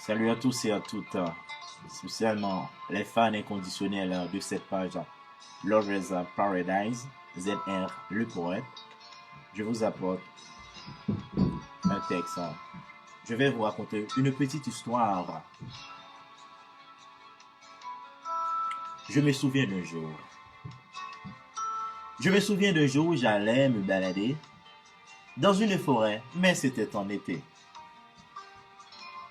Salut à tous et à toutes, spécialement les fans inconditionnels de cette page Lovers Paradise, ZR le poète. Je vous apporte un texte. Je vais vous raconter une petite histoire. Je me souviens d'un jour. où j'allais me balader dans une forêt, mais c'était en été.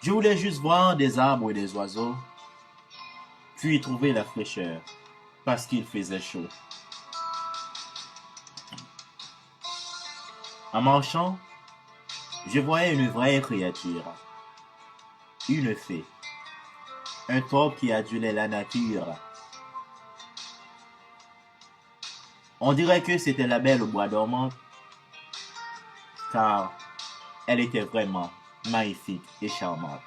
Je voulais juste voir des arbres et des oiseaux, puis trouver la fraîcheur, parce qu'il faisait chaud. En marchant, je voyais une vraie créature, une fée, un taupe qui adulait la nature. On dirait que c'était la belle au bois dormant, car elle était vraiment magnifique et charmante.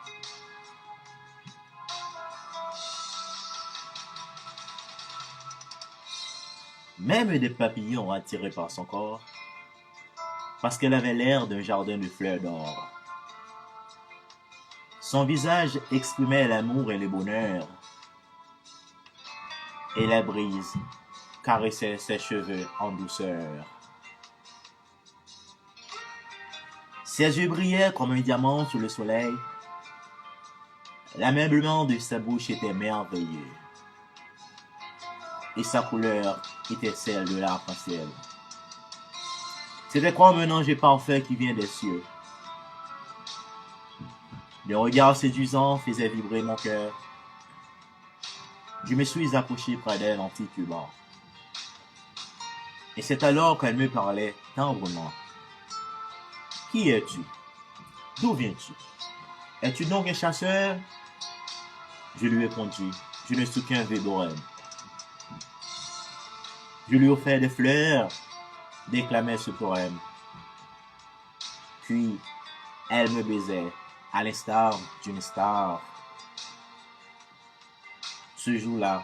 Même des papillons attirés par son corps, parce qu'elle avait l'air d'un jardin de fleurs d'or. Son visage exprimait l'amour et le bonheur, et la brise caressait ses cheveux en douceur. Ses yeux brillaient comme un diamant sous le soleil. L'ameublement de sa bouche était merveilleux, et sa couleur était celle de l'arc-en-ciel. C'était comme un ange parfait qui vient des cieux. Le regard séduisant faisait vibrer mon cœur. Je me suis approché près d'elle en titubant. Et c'est alors qu'elle me parlait tendrement. « Qui es-tu? D'où viens-tu? Es-tu donc un chasseur? » Je lui répondis, « Je ne suis qu'un Védorem. » Je lui offrais des fleurs, déclamait ce poème. Puis, elle me baisait, à l'instar d'une star. Ce jour-là,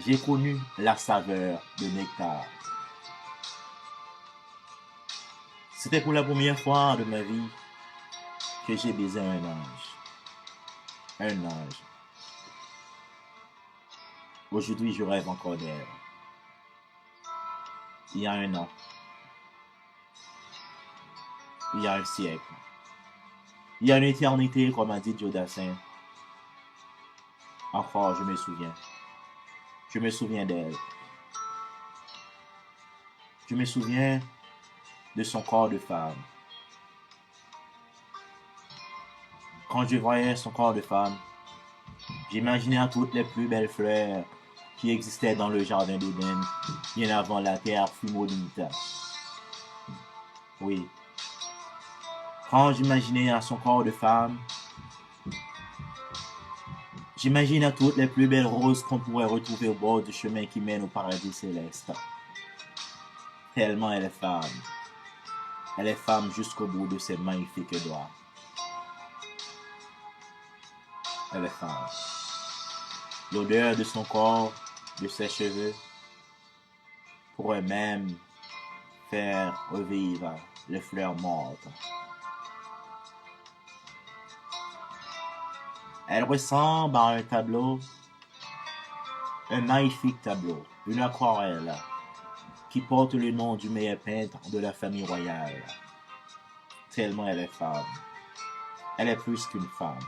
j'ai connu la saveur de nectar. C'était pour la première fois de ma vie que j'ai baisé un ange. Un ange. Aujourd'hui, je rêve encore d'elle. Il y a un an. Il y a un siècle. Il y a une éternité, comme a dit Jodassin. Encore, je me souviens. Je me souviens d'elle. Je me souviens de son corps de femme. Quand je voyais son corps de femme, j'imaginais toutes les plus belles fleurs qui existaient dans le jardin d'Éden, bien avant la terre fût maudite. Oui. Quand j'imaginais à son corps de femme, j'imaginais toutes les plus belles roses qu'on pourrait retrouver au bord du chemin qui mène au paradis céleste. Tellement elle est femme. Elle est femme jusqu'au bout de ses magnifiques doigts. Elle est femme. L'odeur de son corps, de ses cheveux, pourrait même faire revivre les fleurs mortes. Elle ressemble à un tableau, un magnifique tableau, une aquarelle, qui porte le nom du meilleur peintre de la famille royale. Tellement elle est femme. Elle est plus qu'une femme.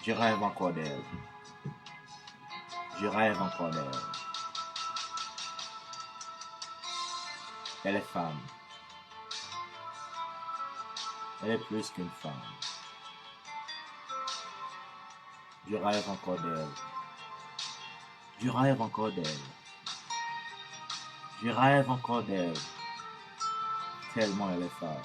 Je rêve encore d'elle. Je rêve encore d'elle. Elle est femme. Elle est plus qu'une femme. Je rêve encore d'elle. Je rêve encore d'elle. Je rêve encore d'elle. Tellement elle est femme.